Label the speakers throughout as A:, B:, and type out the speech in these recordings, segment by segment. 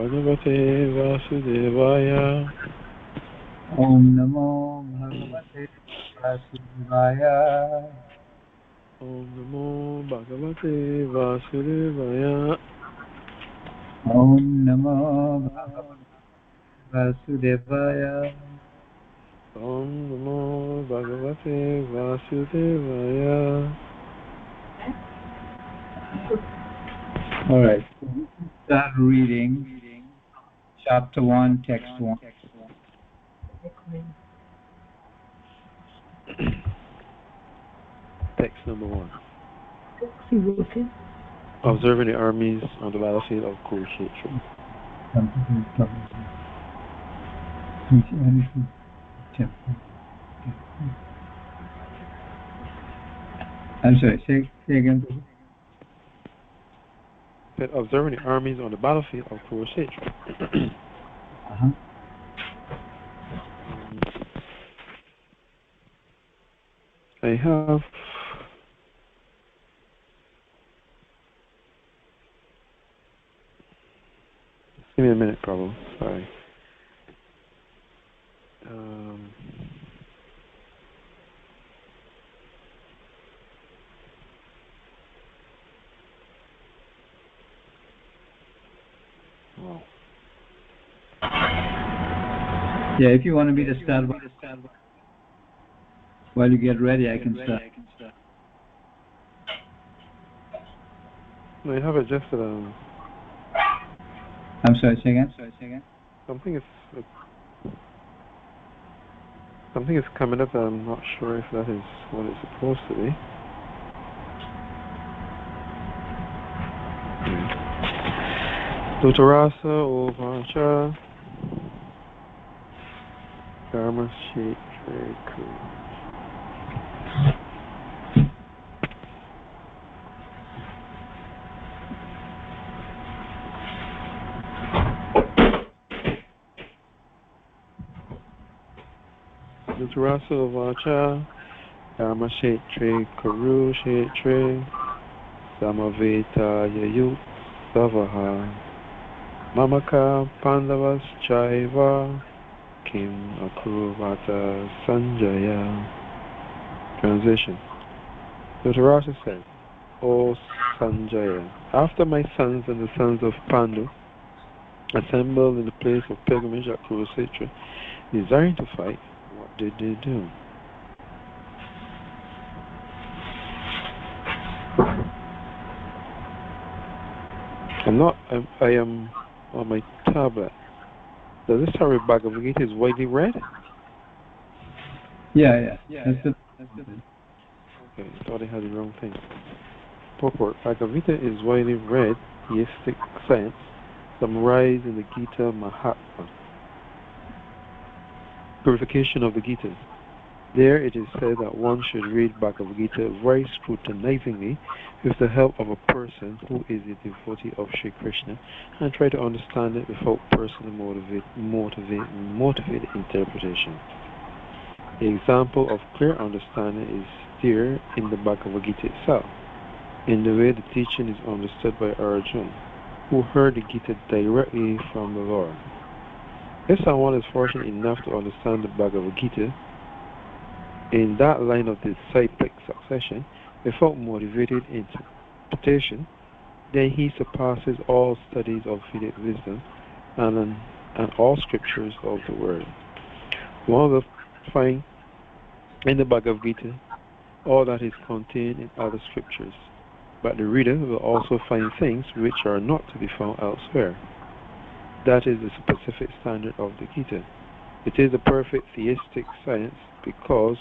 A: Bhagavate Vasudevaya.
B: Om Namo Bhagavate Vasudevaya.
A: Om Namo Bhagavate Vasudevaya.
B: Om Namo Bhagavate Vasudevaya.
A: Om Namo Bhagavate Vasudevaya.
B: All right. Start reading chapter 1, text 1.
A: Text number 1. Observing the armies on the battlefield of Kurukshetra.
B: I'm sorry, say again.
A: Observing the armies on the battlefield of Kurukshetra. I have give me a minute, Prabhu. Sorry. Wow.
B: Yeah, if you want me to start while you get ready, I can start.
A: No, I have adjusted.
B: I'm sorry, say again.
A: Something is coming up. I'm not sure if that is what it's supposed to be. Dutarasa Uvacha Karma Shekreku. Dutarasa Uvacha Karma Shetre Kuru Shetre Samaveta Yayu Savaha Mamaka Pandavas Chaiva Kim Akurvata Sanjaya. Translation. Dhritarashtra said, O Sanjaya, after my sons and the sons of Pandu assembled in the place of pilgrimage at Kurukshetra, desiring to fight, what did they do? I am on my tablet. Does this tell me Bhagavad Gita is widely read?
B: Yeah. That's it.
A: Okay, I thought I had the wrong thing. Purport. Bhagavad Gita is widely read theistic science summarized in the Gita Mahatma. Purification of the Gita. There it is said that one should read Bhagavad Gita very scrutinizingly with the help of a person who is a devotee of Sri Krishna and try to understand it without personal motivated interpretation. The example of clear understanding is there in the Bhagavad Gita itself, in the way the teaching is understood by Arjuna, who heard the Gita directly from the Lord. If someone is fortunate enough to understand the Bhagavad Gita in that line of disciplic succession without motivated interpretation, then he surpasses all studies of Vedic wisdom and all scriptures of the world. One will find in the Bhagavad Gita all that is contained in other scriptures, but the reader will also find things which are not to be found elsewhere. That is the specific standard of the Gita. It is a perfect theistic science because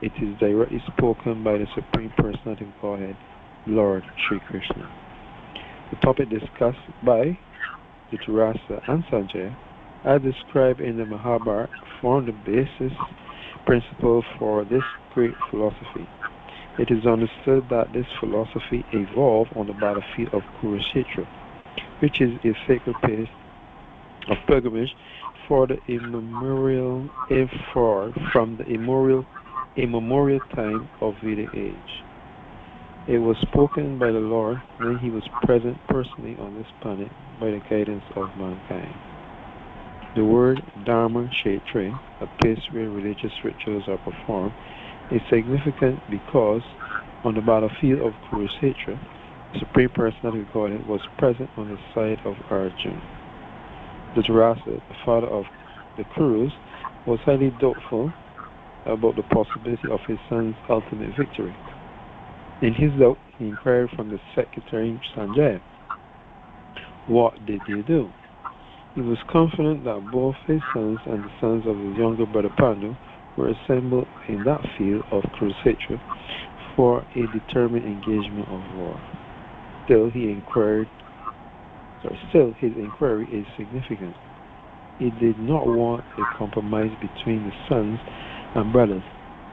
A: it is directly spoken by the Supreme Personality of Godhead, Lord Sri Krishna. The topic discussed by Dhritarashtra and Sanjaya, as described in the Mahabharata, form the basis principle for this great philosophy. It is understood that this philosophy evolved on the battlefield of Kurukshetra, which is a sacred place of pilgrimage for the immemorial time of Vedic age. It was spoken by the Lord when he was present personally on this planet by the guidance of mankind. The word Dharma Kshetra, a place where religious rituals are performed, is significant because on the battlefield of Kurukshetra, the Supreme Personality of Godhead was present on the side of Arjuna. Dhritarashtra, the father of the Kurus, was highly doubtful about the possibility of his son's ultimate victory. In his doubt, he inquired from the secretary Sanjaya, "What did you do?" He was confident that both his sons and the sons of his younger brother Pandu were assembled in that field of Kurukshetra for a determined engagement of war. Still, his inquiry is significant. He did not want a compromise between the sons and brothers,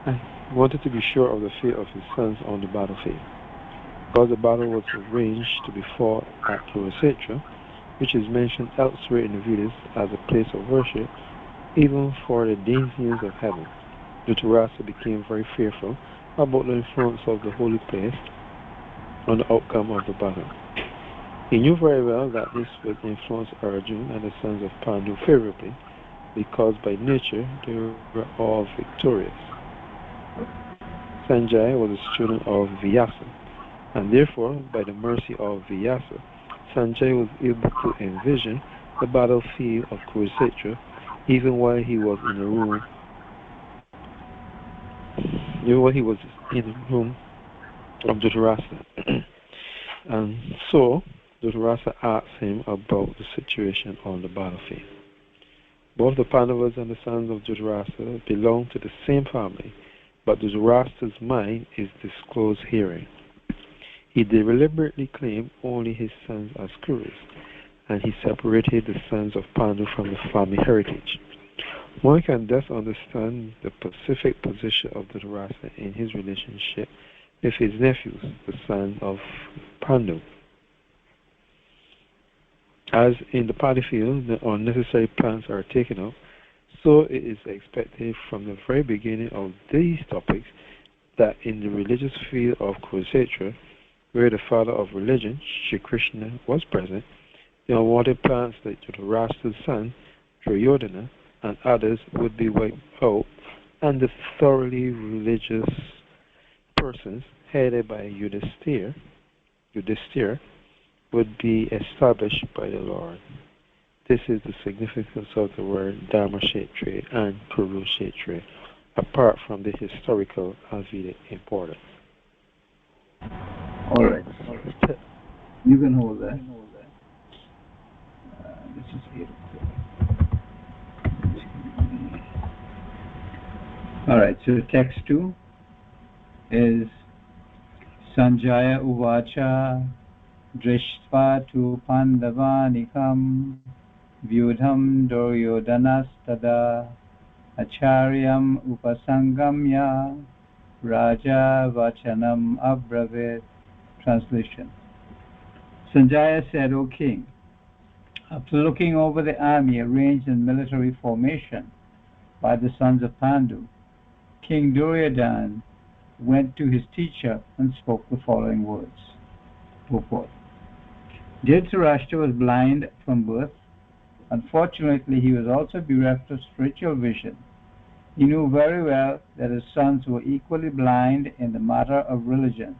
A: and he wanted to be sure of the fate of his sons on the battlefield. Because the battle was arranged to be fought at Kurukshetra, which is mentioned elsewhere in the Vedas as a place of worship, even for the denizens of heaven, Dhritarashtra became very fearful about the influence of the holy place on the outcome of the battle. He knew very well that this would influence Arjuna and the sons of Pandu favorably, because by nature they were all victorious. Sanjaya was a student of Vyasa, and therefore, by the mercy of Vyasa, Sanjaya was able to envision the battlefield of Kurukshetra even while he was in the room. Of Dhritarashtra. And so, Dhritarashtra asked him about the situation on the battlefield. Both the Pandavas and the sons of Dhritarashtra belong to the same family, but Dhritarashtra's mind is disclosed herein. He deliberately claimed only his sons as Kurus, and he separated the sons of Pandu from the family heritage. One can thus understand the pacific position of Dhritarashtra in his relationship with his nephews, the sons of Pandu. As in the paddy field, the unnecessary plants are taken up, so it is expected from the very beginning of these topics that in the religious field of Kurukshetra, where the father of religion, Sri Krishna, was present, the unwanted plants like Dhritarashtra's son, Duryodhana, and others would be wiped out, and the thoroughly religious persons headed by Yudhisthira would be established by the Lord. This is the significance of the word Dharma Kshetra and Kurukshetra, apart from the historical and Vedic importance.
B: All right. You can hold that. This is here. All right. So text 2 is Sanjaya Uvacha Drishtva tu Pandavanikam Vyudham Duryodhanastada Acharyam Upasangamya Raja Vachanam Abravit. Translation. Sanjaya said, O king, after looking over the army arranged in military formation by the sons of Pandu, King Duryodhana went to his teacher and spoke the following words. Purport. Dhritarashtra was blind from birth. Unfortunately, he was also bereft of spiritual vision. He knew very well that his sons were equally blind in the matter of religion,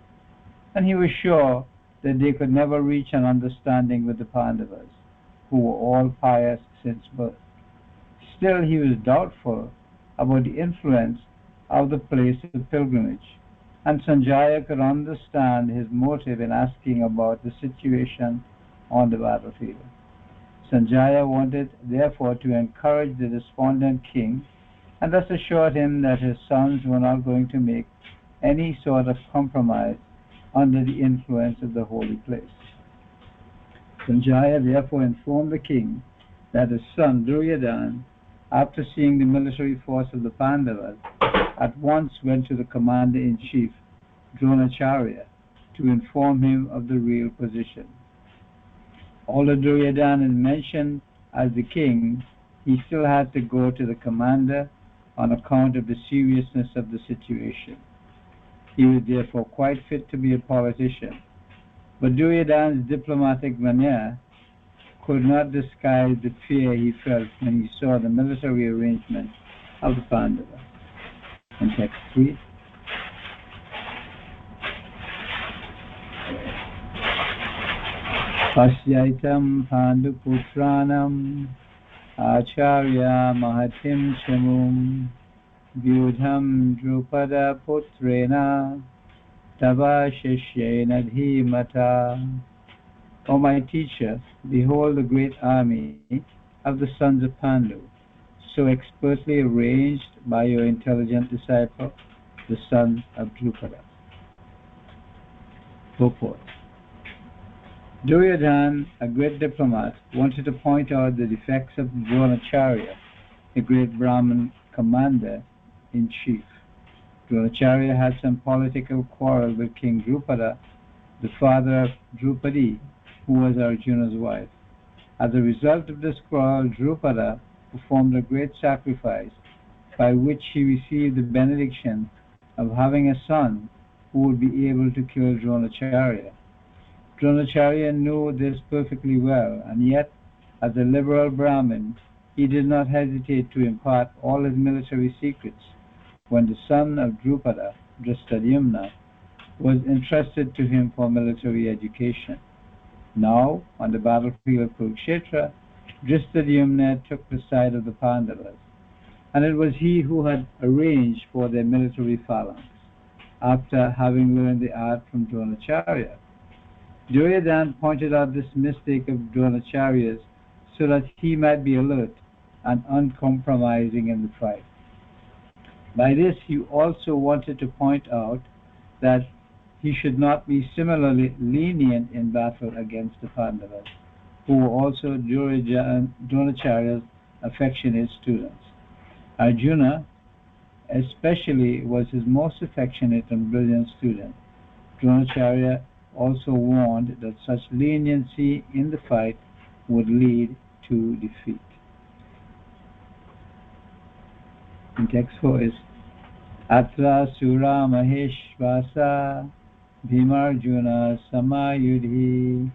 B: and he was sure that they could never reach an understanding with the Pandavas, who were all pious since birth. Still, he was doubtful about the influence of the place of pilgrimage, and Sanjaya could understand his motive in asking about the situation on the battlefield. Sanjaya wanted, therefore, to encourage the despondent king, and thus assured him that his sons were not going to make any sort of compromise under the influence of the holy place. Sanjaya therefore informed the king that his son Duryodhana, after seeing the military force of the Pandavas, at once went to the commander-in-chief, Dronacharya, to inform him of the real position. Although Duryodhana is mentioned as the king, he still had to go to the commander on account of the seriousness of the situation. He was therefore quite fit to be a politician. But Duryodhana's diplomatic manner could not disguise the fear he felt when he saw the military arrangements of the Pandavas. In text 3, Pasyaitam Panduputranam Acharya Mahatim Chamum Vyudham Drupada Putrena Tava Shishyena Dhimata. O my teacher, behold the great army of the sons of Pandu, so expertly arranged by your intelligent disciple, the son of Drupada. Purport. Duryodhana, a great diplomat, wanted to point out the defects of Dronacharya, the great Brahmin commander-in-chief. Dronacharya had some political quarrel with King Drupada, the father of Drupadi, who was Arjuna's wife. As a result of this quarrel, Drupada performed a great sacrifice by which he received the benediction of having a son who would be able to kill Dronacharya. Dronacharya knew this perfectly well, and yet, as a liberal Brahmin, he did not hesitate to impart all his military secrets when the son of Drupada, Drishtadyumna, was entrusted to him for military education. Now, on the battlefield of Kurukshetra, Drishtadyumna took the side of the Pandavas, and it was he who had arranged for their military phalanx, after having learned the art from Dronacharya. Duryodhana pointed out this mistake of Dronacharya's so that he might be alert and uncompromising in the fight. By this, he also wanted to point out that he should not be similarly lenient in battle against the Pandavas, who were also Dronacharya's affectionate students. Arjuna, especially, was his most affectionate and brilliant student. Dronacharya also warned that such leniency in the fight would lead to defeat. In text 4 is Atra Sura Maheshvasa Bhimarjuna Samayudhi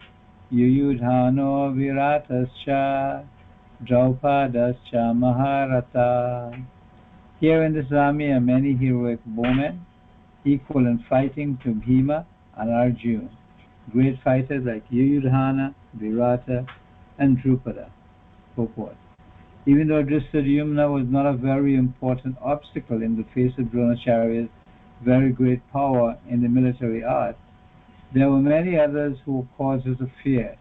B: Yuyudhano Viratascha Draupadascha Maharata. Here in this army are many heroic bowmen, equal in fighting to Bhima and Arjuna, great fighters like Yuyudhana, Virata, and Drupada. Purport. Even though Drishtadyumna was not a very important obstacle in the face of Dronacharya's very great power in the military art, there were many others who were causes of fear.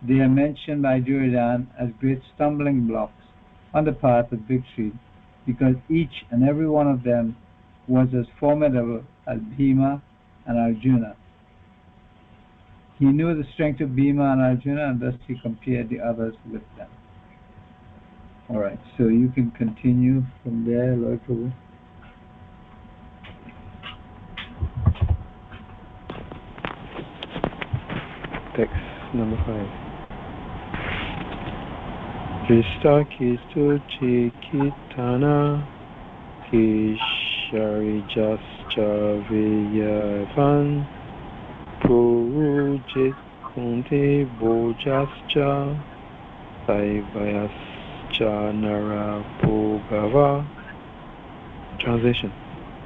B: They are mentioned by Duryodhana as great stumbling blocks on the path of victory, because each and every one of them was as formidable as Bhima and Arjuna. He knew the strength of Bhima and Arjuna, and thus he compared the others with them. All right, so you can continue from there, Lord Prabhu.
A: Text number 5. Krishta Kistu Chikitana Kisharijascha Viyavan Purujit Kunte Bojascha Saivayascha Narapogava. Translation.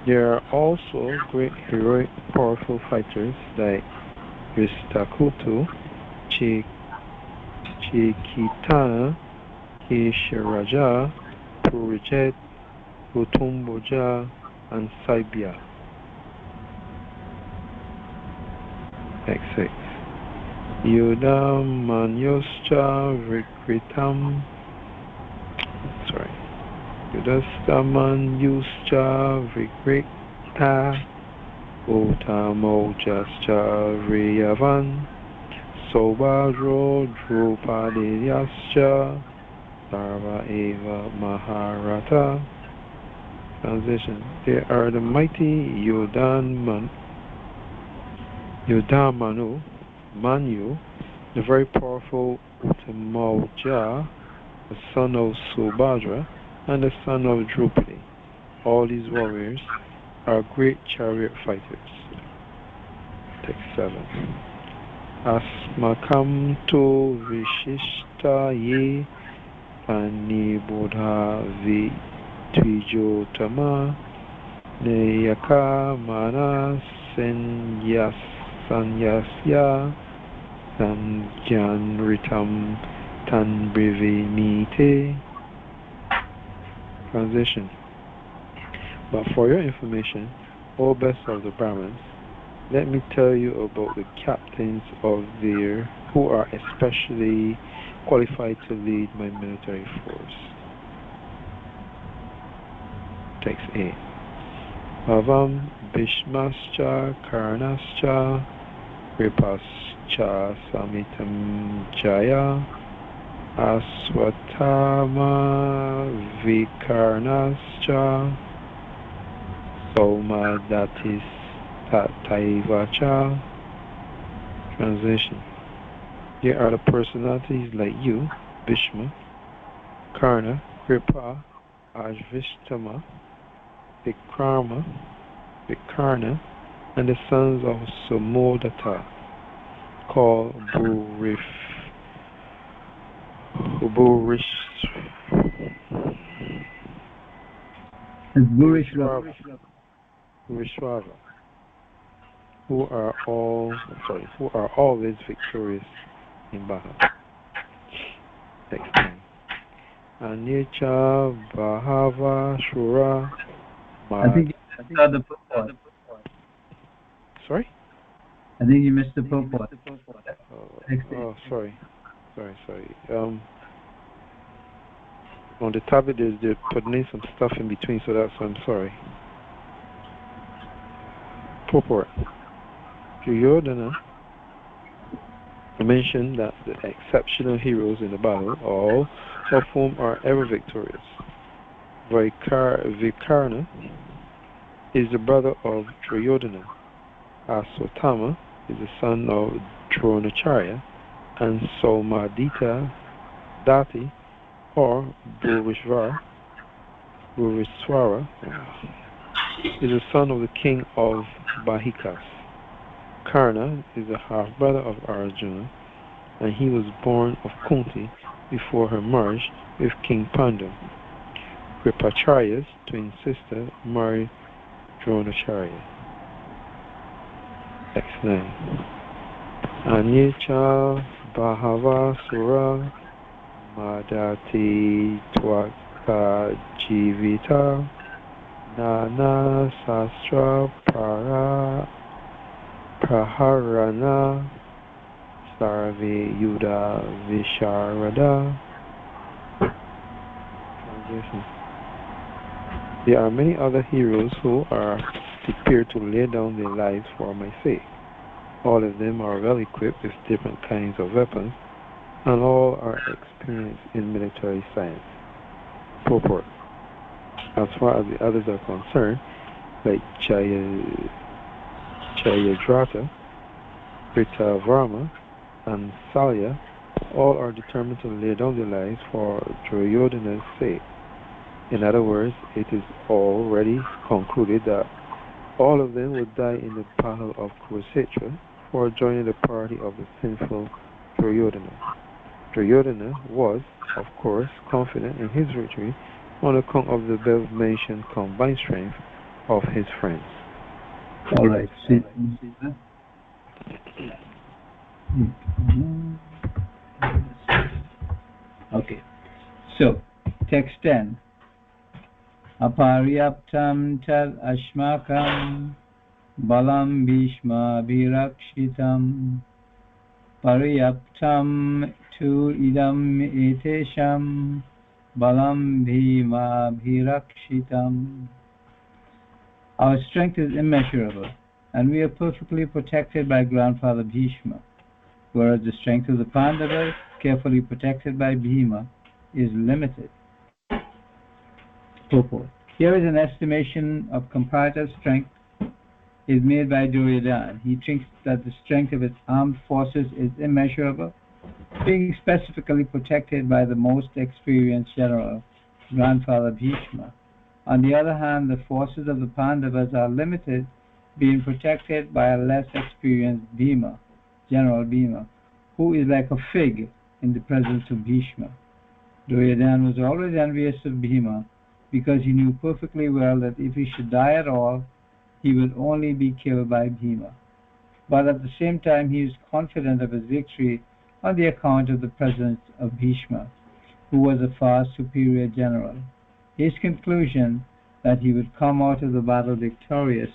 A: There are also great heroic powerful fighters like Ristakutu, Chikitana, Kisharaja, Purijet, Utumboja, and Saibya. Text 6. Yudam Manyoscha Vikritam. Sorry. Yudastaman Yuscha Vikrita Utamojascha Riyavan Sobadro Drupadiyascha Sarva Eva Maharata. Translation. They are the mighty Yudamanu, Manu, the very powerful Utamauja, the son of Subhadra, and the son of Drupadi. All these warriors are great chariot fighters. Text 7. Asmakam to Vishishta ye Panibudha vi Twijotama Neyaka Mana Sanyasya Sanjanritam Tanbrivinite. Transition. But for your information, O best of the Brahmins, let me tell you about the captains of their who are especially qualified to lead my military force. Text 8. Bhavam Bhishmascha Karnascha Kripascha Samitam Jaya Aswatthama Vikarnascha Somadatis Tataivacha. Translation. Here are the personalities like you, Bhishma, Karna, Kripa, Ajvishtama, Vikrama, Vikarna, and the sons of Samodata, called Burishwava, who are always victorious in battle. Next time. Anicha Bahava Shura
B: I think you missed the purport.
A: Sorry?
B: I think you missed the purport.
A: Sorry. On the tablet they're putting in some stuff in between, so that's why I'm sorry. Purport. Duryodhana mentioned that the exceptional heroes in the battle, all of whom are ever victorious. Vikarna is the brother of Duryodhana. Aswatthama is the son of Dronacharya, and Somadita Dati, or Bhuriswara, is the son of the king of Bahikas. Karna is the half-brother of Arjuna, and he was born of Kunti before her marriage with King Pandu. Kripacharya's twin sister married Dronacharya. Text 9. Anicha Bahava Sura Madati Twaka Jivita Nana Sastra Praharana Sarve Yuda Visharada. Translation. There are many other heroes who are prepared to lay down their lives for my sake. All of them are well equipped with different kinds of weapons, and all are experienced in military science. Purport. As far as the others are concerned, like Jayadrata, Pritavarma, and Salya, all are determined to lay down their lives for Duryodhana's sake. In other words, it is already concluded that all of them would die in the battle of Kurukshetra for joining the party of the sinful Duryodhana. Duryodhana was, of course, confident in his victory on account of the above-mentioned combined strength of his friends.
B: All right. Okay. So, text 10. Aparyaptam tad ashmakam balam bhishma virakshitam paryaptam tu idam etesham balam bhima virakshitam. Our strength is immeasurable, and we are perfectly protected by Grandfather Bhishma, whereas the strength of the Pandavas, carefully protected by Bhima, is limited. Purport. Here is an estimation of comparative strength is made by Duryodhana. He thinks that the strength of its armed forces is immeasurable, being specifically protected by the most experienced general, Grandfather Bhishma. On the other hand, the forces of the Pandavas are limited, being protected by a less experienced Bhima, General Bhima, who is like a fig in the presence of Bhishma. Duryodhana was always envious of Bhima because he knew perfectly well that if he should die at all, he would only be killed by Bhima. But at the same time, he was confident of his victory on the account of the presence of Bhishma, who was a far superior general. His conclusion that he would come out of the battle victorious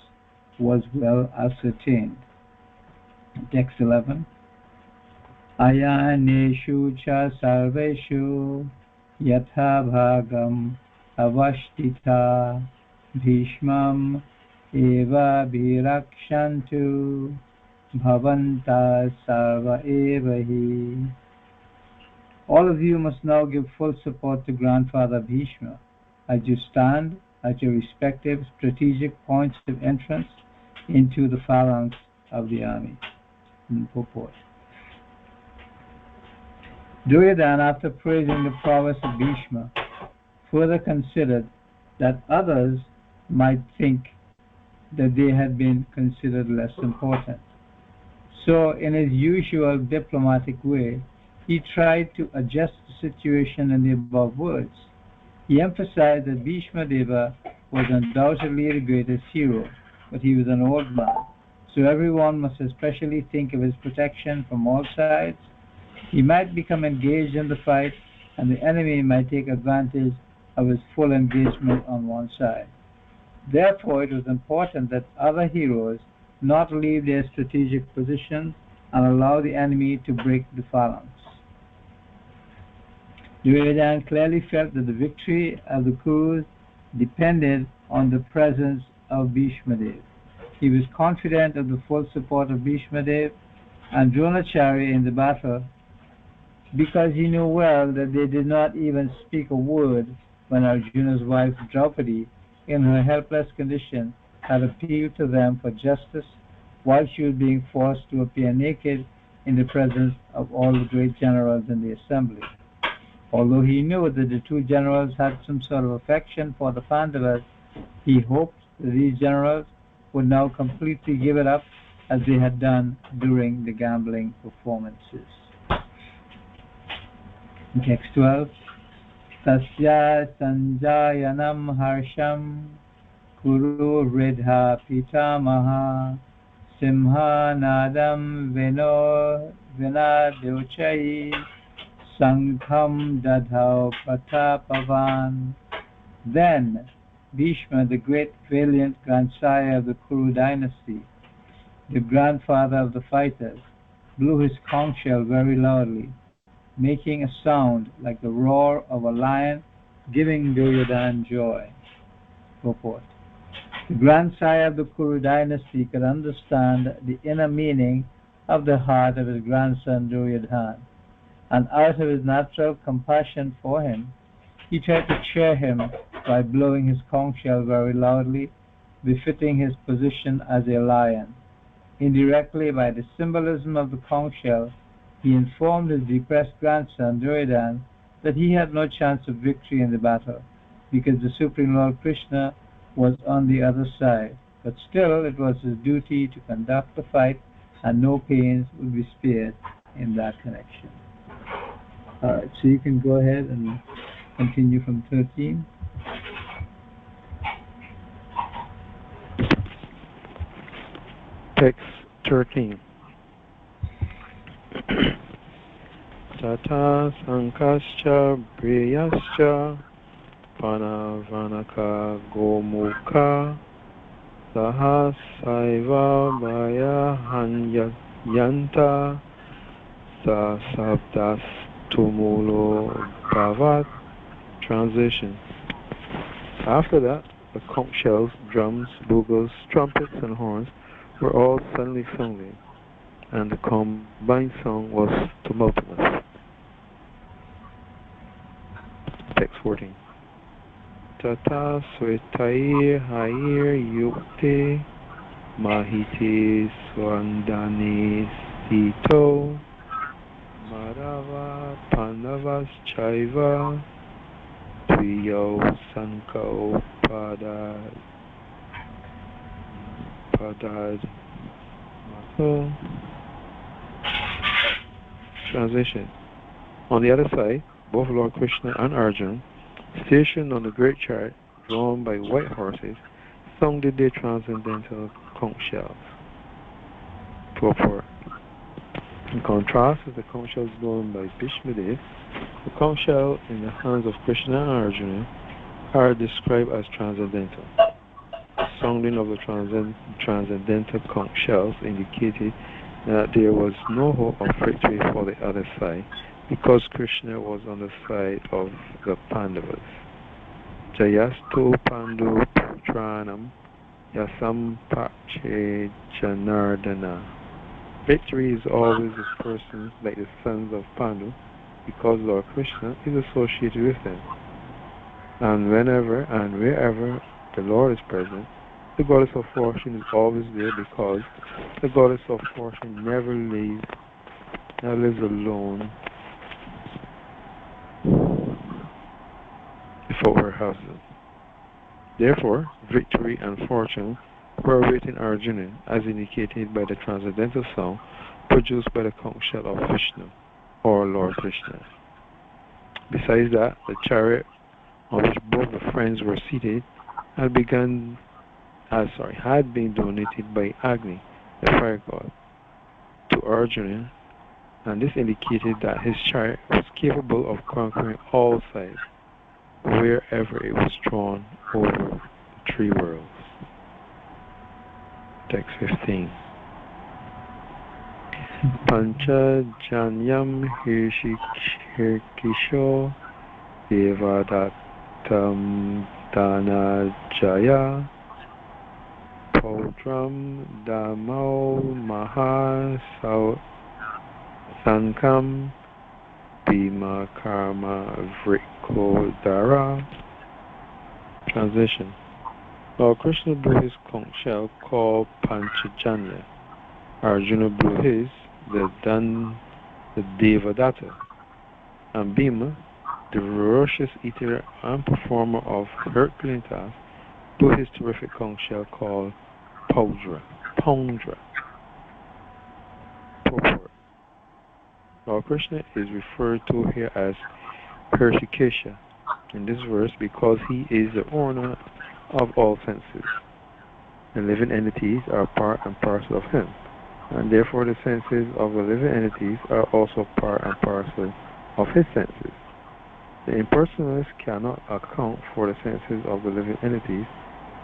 B: was well ascertained. Text 11. Ayaneshu cha sarveshu yatha bhagam avashtita bhishmam eva bhirakshantu bhavanta sarva evahi. All of you must now give full support to Grandfather Bhishma as you stand at your respective strategic points of entrance into the phalanx of the army. Purport. Duryodhana, after praising the prowess of Bhishma, further considered that others might think that they had been considered less important. So, in his usual diplomatic way, he tried to adjust the situation in the above words. He emphasized that Bhishma Deva was undoubtedly the greatest hero, but he was an old man, so everyone must especially think of his protection from all sides. He might become engaged in the fight, and the enemy might take advantage of his full engagement on one side. Therefore, it was important that other heroes not leave their strategic positions and allow the enemy to break the phalanx. Duryodhana clearly felt that the victory of the Kurus depended on the presence of Bhishma Dev. He was confident of the full support of Bhishma Dev and Dronacharya in the battle because he knew well that they did not even speak a word when Arjuna's wife Draupadi, in her helpless condition, had appealed to them for justice while she was being forced to appear naked in the presence of all the great generals in the assembly. Although he knew that the two generals had some sort of affection for the Pandavas, he hoped that these generals would now completely give it up as they had done during the gambling performances. Text 12. Tasya sanjayanam harsham kuru ridha pitamaha simha nadam vinadochai sangham dadhau pratapavan. Then Bhishma, the great valiant grandsire of the Kuru dynasty, the grandfather of the fighters, blew his conch shell very loudly, making a sound like the roar of a lion, giving Duryodhana joy. Purport. The grandsire of the Kuru dynasty could understand the inner meaning of the heart of his grandson Duryodhana, and out of his natural compassion for him, he tried to cheer him by blowing his conch shell very loudly, befitting his position as a lion. Indirectly, by the symbolism of the conch shell, he informed his depressed grandson Duryodhana that he had no chance of victory in the battle, because the Supreme Lord Krishna was on the other side. But still, it was his duty to conduct the fight, and no pains would be spared in that connection. Alright, so you can go ahead and continue from 13.
A: Text 13. Tata sankascha priyascha panavanaka gomukha sahasaiva maya hanyanta sasabdas tumulo bhavat. Translation. After that, the conch shells, drums, bugles, trumpets, and horns were all suddenly sounding, and the combined song was tumultuous. Text 14. Tata swetair hair yukte mahiti swandane sito Madhava Pandavas Chaiva Tviyo Sankao Padad, Padad, Mata. Translation. On the other side, both Lord Krishna and Arjuna, stationed on the great chariot drawn by white horses, sounded their transcendental conch shells. Purport. In contrast with the conch shells blown by Bhishmadev, the conch shell in the hands of Krishna and Arjuna are described as transcendental. The sounding of the transcendental conch shells indicated that there was no hope of victory for the other side because Krishna was on the side of the Pandavas. Jayastu Pandu Putranam Yasam Pache Janardana. Victory is always with persons like the sons of Pandu because Lord Krishna is associated with them. And whenever and wherever the Lord is present, the goddess of fortune is always there because the goddess of fortune never lives alone before her husband. Therefore, victory and fortune were awaiting Arjuna, as indicated by the transcendental sound produced by the conch shell of Vishnu, or Lord Krishna. Besides that, the chariot on which both the friends were seated had been donated by Agni, the fire god, to Arjuna, and this indicated that his chariot was capable of conquering all sides, wherever it was drawn over the three worlds. Text 15. Pancha Janyam Hirkisho Devadatam Danajaya Podram Damo Maha Sankam Bhima Karma Vrikodara. Translation. Lord Krishna blew his conch shell called Panchajanya. Arjuna blew his, the Devadatta. And Bhima, the ferocious eater and performer of Herculean tasks, blew his terrific conch shell called Pondra. Purport. Lord Krishna is referred to here as Hrishikesha in this verse because he is the owner of all senses. The living entities are part and parcel of him, and therefore the senses of the living entities are also part and parcel of his senses. The impersonalists cannot account for the senses of the living entities,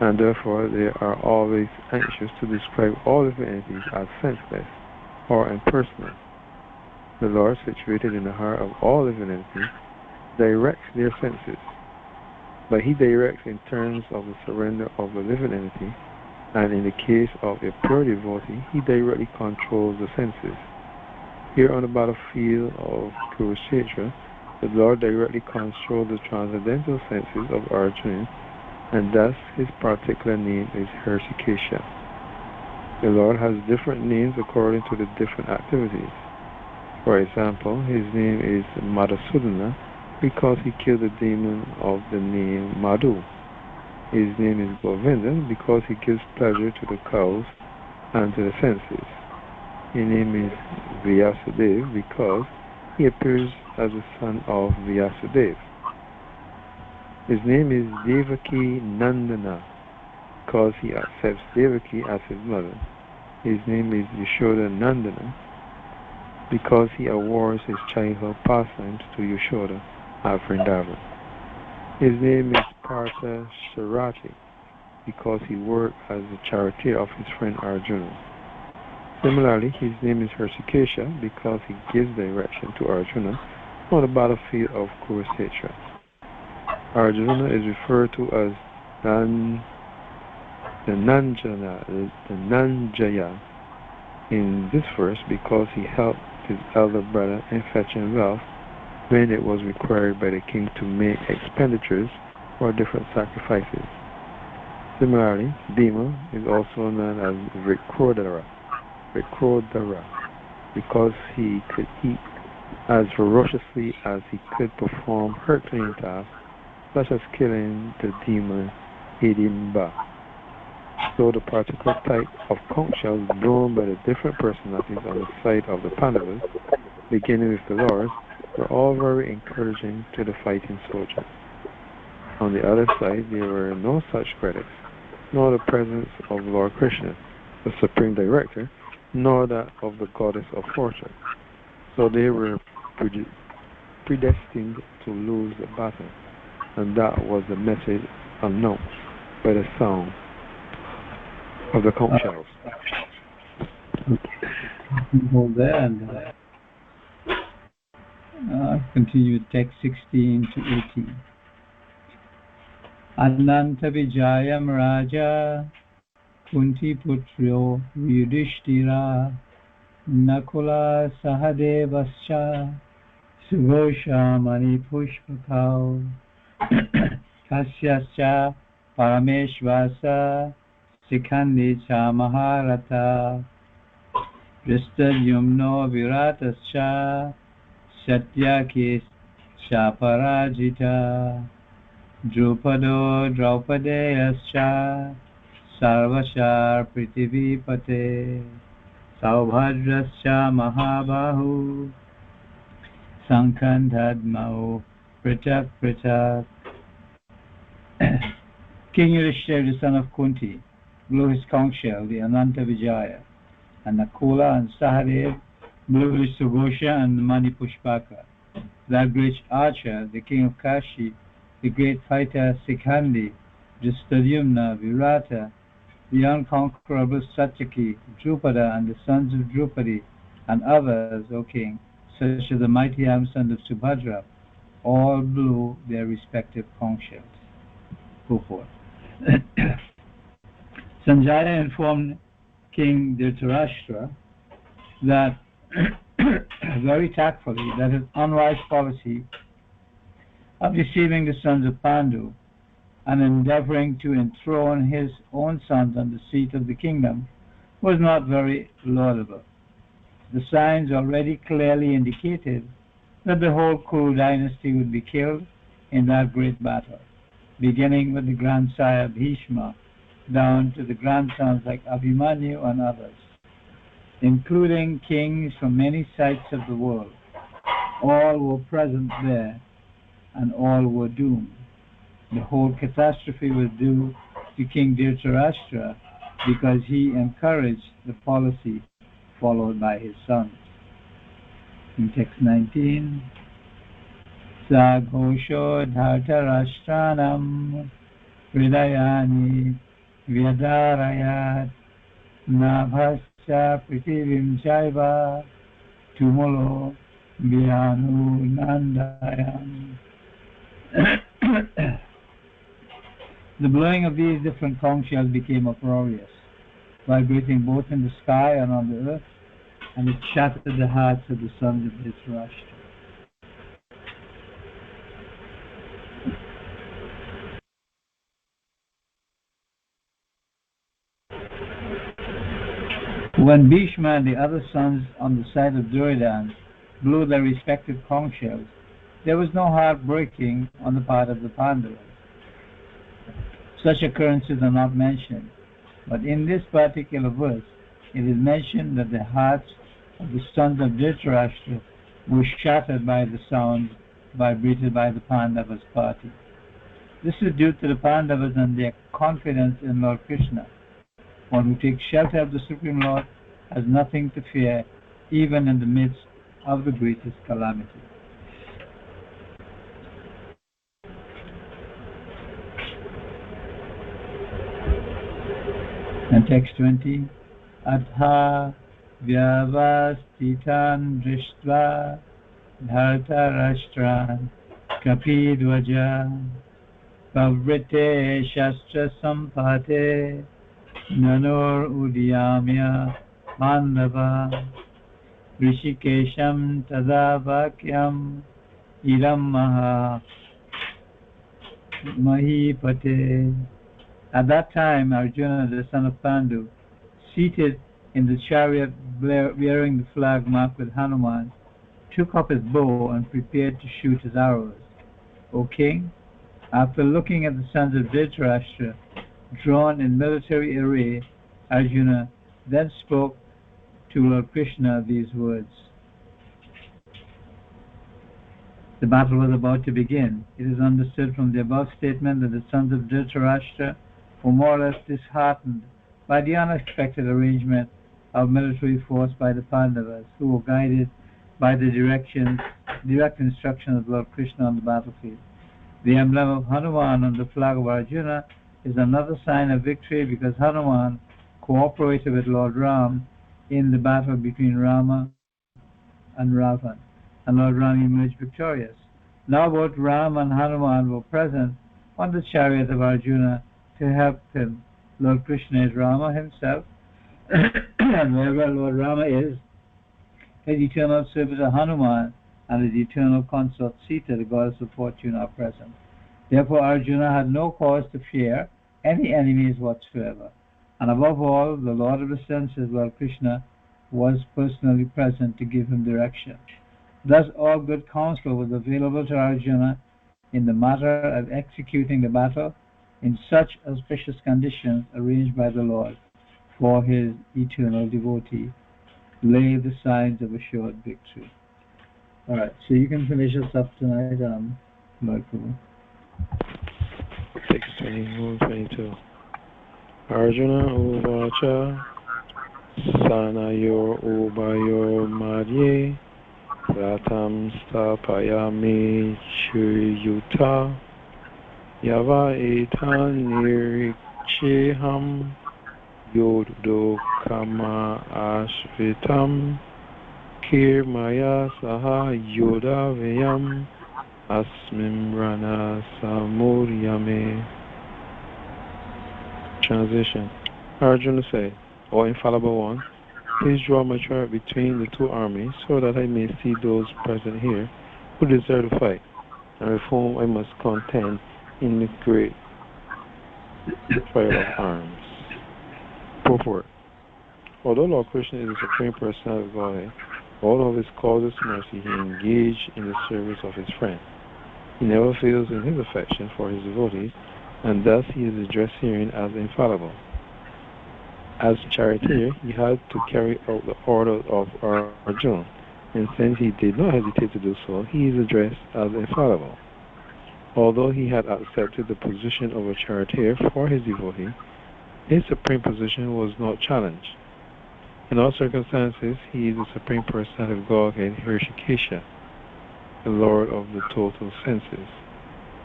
A: and therefore they are always anxious to describe all living entities as senseless or impersonal. The Lord, situated in the heart of all living entities, directs their senses, but he directs in terms of the surrender of the living entity, and in the case of a pure devotee, he directly controls the senses. Here on the battlefield of Kurukshetra, the Lord directly controls the transcendental senses of Arjuna, and thus his particular name is Hrishikesha. The Lord has different names according to the different activities. For example, his name is Madhusudana because he killed the demon of the name Madhu. His name is Govinda because he gives pleasure to the cows and to the senses. His name is Vyasadeva because he appears as the son of Vyasadeva. His name is Devaki Nandana because he accepts Devaki as his mother. His name is Yashoda Nandana because he awards his childhood pastimes to Yashoda at Vrindavan. His name is Partha Sharati because he worked as the charioteer of his friend Arjuna. Similarly, his name is Hrishikesha because he gives direction to Arjuna on the battlefield of Kurukshetra. Arjuna is referred to as the Nanjaya in this verse because he helped his elder brother in fetching wealth when it was required by the king to make expenditures for different sacrifices. Similarly, Bhima is also known as Vrikodara because he could eat as ferociously as he could perform Herculean tasks such as killing the demon Hidimba. So the particular type of conch shells blown by the different personalities on the side of the Pandavas, beginning with the lords, were all very encouraging to the fighting soldiers. On the other side, there were no such critics, nor the presence of Lord Krishna, the supreme director, nor that of the goddess of fortune. So they were predestined to lose the battle, and that was the message announced by the sound of the conch shells.
B: Hold there and continue with text 16 to 18. Ananta Vijayam Raja Kunti Putro Yudhishthira Nakula Sahadevascha Sughosha Mani Pushpakau Kasyascha Parameshvasa Sikhandi Cha Maharata Drishtadyumno Viratascha Satyaki Cha Parajita Drupado Draupadeyascha Sarvashar Prithivipate Saubhadrascha Mahabahu Sankandhadmao Pritak Pritak. King Yudhishthira, the son of Kunti, blew his conch shell, the Ananta Vijaya, and Nakula and Sahadev blew his Sughosha and Mani Pushpaka. That great archer, the king of Kashi, the great fighter Sikhandi, Drishtadyumna, Virata, the unconquerable Satyaki, Drupada, and the sons of Drupadi, and others, O king, such as the mighty armed sons of Subhadra, all blew their respective conch shells. Go forth. Sanjaya informed King Dhritarashtra that very tactfully that his unwise policy of deceiving the sons of Pandu and endeavoring to enthrone his own sons on the seat of the kingdom was not very laudable. The signs already clearly indicated that the whole Kuru dynasty would be killed in that great battle, beginning with the grandsire Bhishma down to the grandsons like Abhimanyu and others, including kings from many sides of the world. All were present there, and all were doomed. The whole catastrophe was due to King Dhritarashtra because he encouraged the policy followed by his sons. In text 19, Saghosho Dhartarashtranam Hridayani Vyadarayat Nabhasya Prithivim Chaiva Tumulo Vyanu Nandayam. The blowing of these different conch shells became uproarious, vibrating both in the sky and on the earth, and it shattered the hearts of the sons of Dhritarashtra. When Bhishma and the other sons on the side of Duryodhana blew their respective conch shells, there was no heart breaking on the part of the Pandavas. Such occurrences are not mentioned, but in this particular verse, it is mentioned that the hearts of the sons of Dhritarashtra were shattered by the sounds vibrated by the Pandavas' party. This is due to the Pandavas and their confidence in Lord Krishna. One who takes shelter of the Supreme Lord has nothing to fear, even in the midst of the greatest calamity. And text 20, Atha Vyavastitan Drishtva Dhartarashtran Kapidvaja Pavrite Shastra Sampate Nanor Udiyamya Pandava Rishikesham Tadavakyam Idam Maha Mahipate. At that time, Arjuna, the son of Pandu, seated in the chariot bearing the flag marked with Hanuman, took up his bow and prepared to shoot his arrows. O king, after looking at the sons of Dhritarashtra, drawn in military array, Arjuna then spoke to Lord Krishna these words. The battle was about to begin. It is understood from the above statement that the sons of Dhritarashtra were more or less disheartened by the unexpected arrangement of military force by the Pandavas, who were guided by the direct instructions of Lord Krishna on the battlefield. The emblem of Hanuman on the flag of Arjuna is another sign of victory because Hanuman cooperated with Lord Ram in the battle between Rama and Ravan, and Lord Ram emerged victorious. Now both Ram and Hanuman were present on the chariot of Arjuna to help him. Lord Krishna is Rama himself, and wherever Lord Rama is, his eternal servitor Hanuman and his eternal consort Sita, the goddess of fortune, are present. Therefore Arjuna had no cause to fear any enemies whatsoever. And above all, the Lord of the senses, Lord Krishna, was personally present to give him direction. Thus all good counsel was available to Arjuna in the matter of executing the battle in such auspicious conditions arranged by the Lord for his eternal devotee, lay the signs of assured victory. Alright, so you can finish us up tonight, Lord Prabhu.
A: 6:21-22. Arjuna Uvacha Sanayor Ubayor Madhye Ratam Stapayami Chuyuta Yava Etan Niriksheham Yodo Kama Ashvitam Kir Maya Saha Yoda Vyam Asmimrana Samuryame. Transition. Arjuna said, O infallible one, please draw my chariot between the two armies so that I may see those present here who deserve to fight, and with whom I must contend in the great trial of arms. Purport. Although Lord Krishna is the Supreme Personality of Godhead, all of his causes mercy he engaged in the service of his friend. He never fails in his affection for his devotees, and thus he is addressed herein as infallible. As charioteer, he had to carry out the order of Arjuna, and since he did not hesitate to do so, he is addressed as infallible. Although he had accepted the position of a charioteer for his devotee, his supreme position was not challenged. In all circumstances, he is the Supreme Personality of Godhead, Hrishikesha, the Lord of the total senses.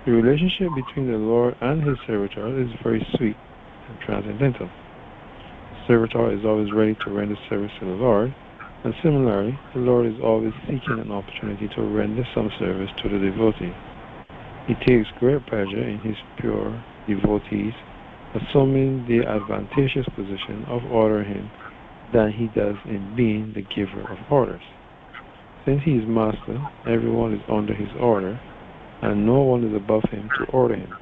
A: The relationship between the Lord and his servitor is very sweet and transcendental. The servitor is always ready to render service to the Lord, and similarly, the Lord is always seeking an opportunity to render some service to the devotee. He takes great pleasure in his pure devotees assuming the advantageous position of ordering him than he does in being the giver of orders. Since he is master, everyone is under his order, and no one is above him to order him.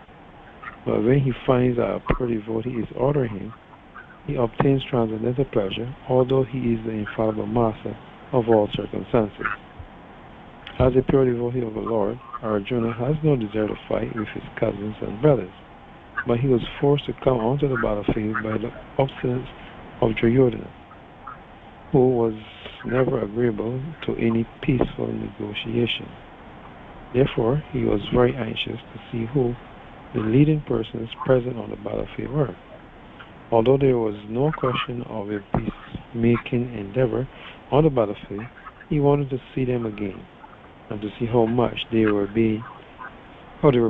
A: But when he finds that a pure devotee is ordering him, he obtains transcendental pleasure, although he is the infallible master of all circumstances. As a pure devotee of the Lord, Arjuna has no desire to fight with his cousins and brothers, but he was forced to come onto the battlefield by the obstinance of Duryodhana, who was never agreeable to any peaceful negotiation. Therefore, he was very anxious to see who the leading persons present on the battlefield were. Although there was no question of a peacemaking endeavor on the battlefield, he wanted to see them again, and to see how much they were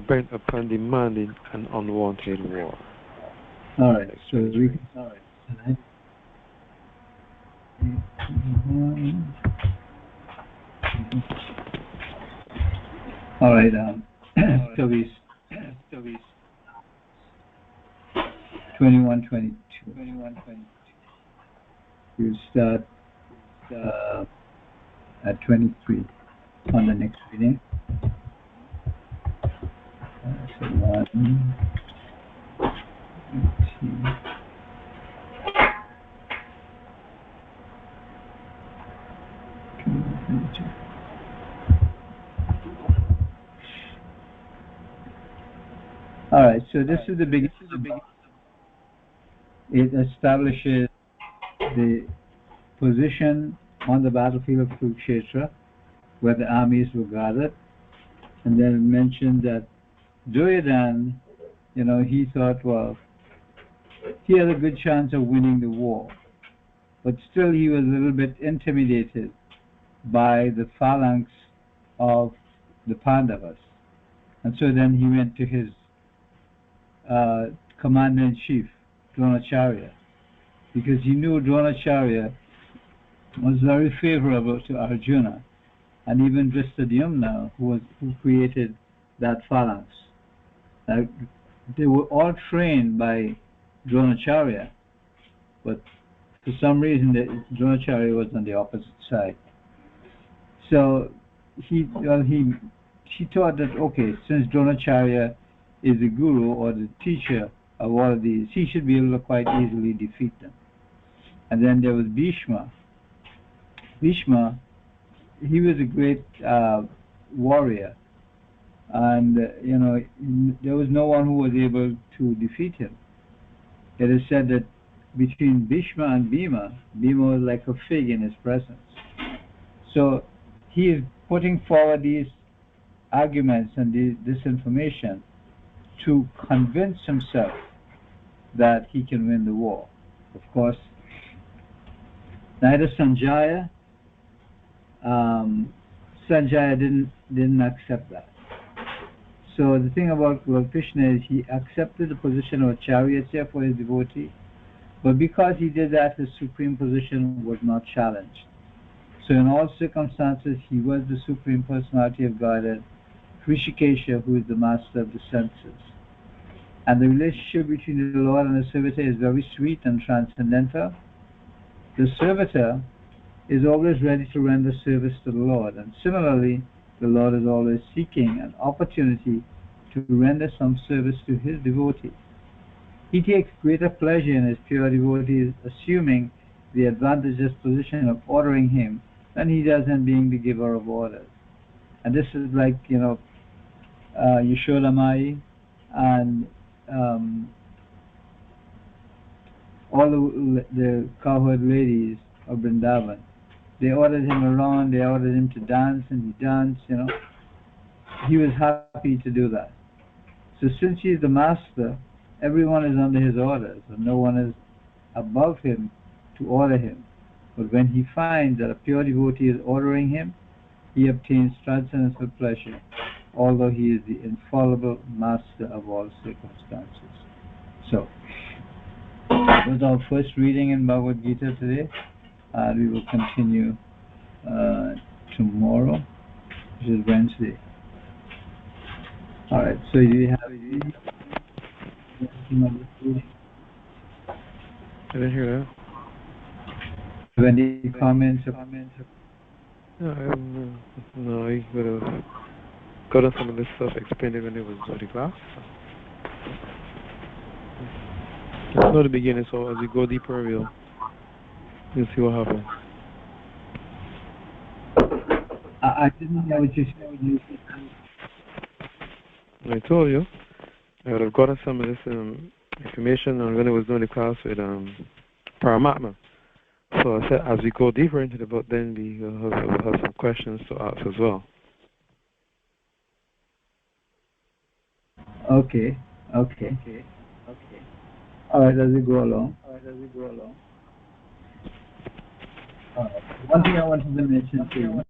A: bent upon demanding an unwanted war.
B: All right, so we can. All right, Toby's 21-22. You start at 23 on the next reading. So 1, 2. All right, so this is the beginning. It establishes the position on the battlefield of Kurukshetra where the armies were gathered, and then it mentioned that Duryodhana, he thought, well, he had a good chance of winning the war, but still he was a little bit intimidated by the phalanx of the Pandavas. And so then he went to his commander-in-chief, Dronacharya, because he knew Dronacharya was very favorable to Arjuna, and even Drishtadyumna, who created that phalanx. They were all trained by Dronacharya, but for some reason Dronacharya was on the opposite side. So he thought that, okay, since Dronacharya is the guru or the teacher of all of these, he should be able to quite easily defeat them. And then there was Bhishma. Bhishma, he was a great warrior, and there was no one who was able to defeat him. It is said that between Bhishma and Bhima was like a fig in his presence. So he is putting forward these arguments and this information to convince himself that he can win the war. Of course, neither Sanjaya didn't accept that. So the thing about Lord Krishna is he accepted the position of a charioteer for his devotee, but because he did that, his supreme position was not challenged. So in all circumstances, he was the supreme personality of Godhead, Rishikesha, who is the master of the senses. And the relationship between the Lord and the servitor is very sweet and transcendental. The servitor is always ready to render service to the Lord, and similarly, the Lord is always seeking an opportunity to render some service to his devotees. He takes greater pleasure in his pure devotees assuming the advantageous position of ordering him than he does in being the giver of orders. And this is like, Yashoda Mai and all the cowherd ladies of Vrindavan. They ordered him around, they ordered him to dance, and he danced, He was happy to do that. So since he is the master, everyone is under his orders, and no one is above him to order him. But when he finds that a pure devotee is ordering him, he obtains transcendental pleasure, although he is the infallible master of all circumstances. So, that was our first reading in Bhagavad Gita today. We will continue tomorrow, which is Wednesday. Alright, so do you have any
A: I didn't hear
B: comments?
A: that. No, I would have gotten some of this stuff explained when it was in the class. It's not the beginning, so as we go deeper, you'll see what happens.
B: I didn't know what you said.
A: I told you, I would have gotten some of this information when I was doing the class with Paramatma. So I said, as we go deeper into the book, then we will have some questions to ask as well.
B: Okay. Alright, as we go along. One thing I wanted to mention to you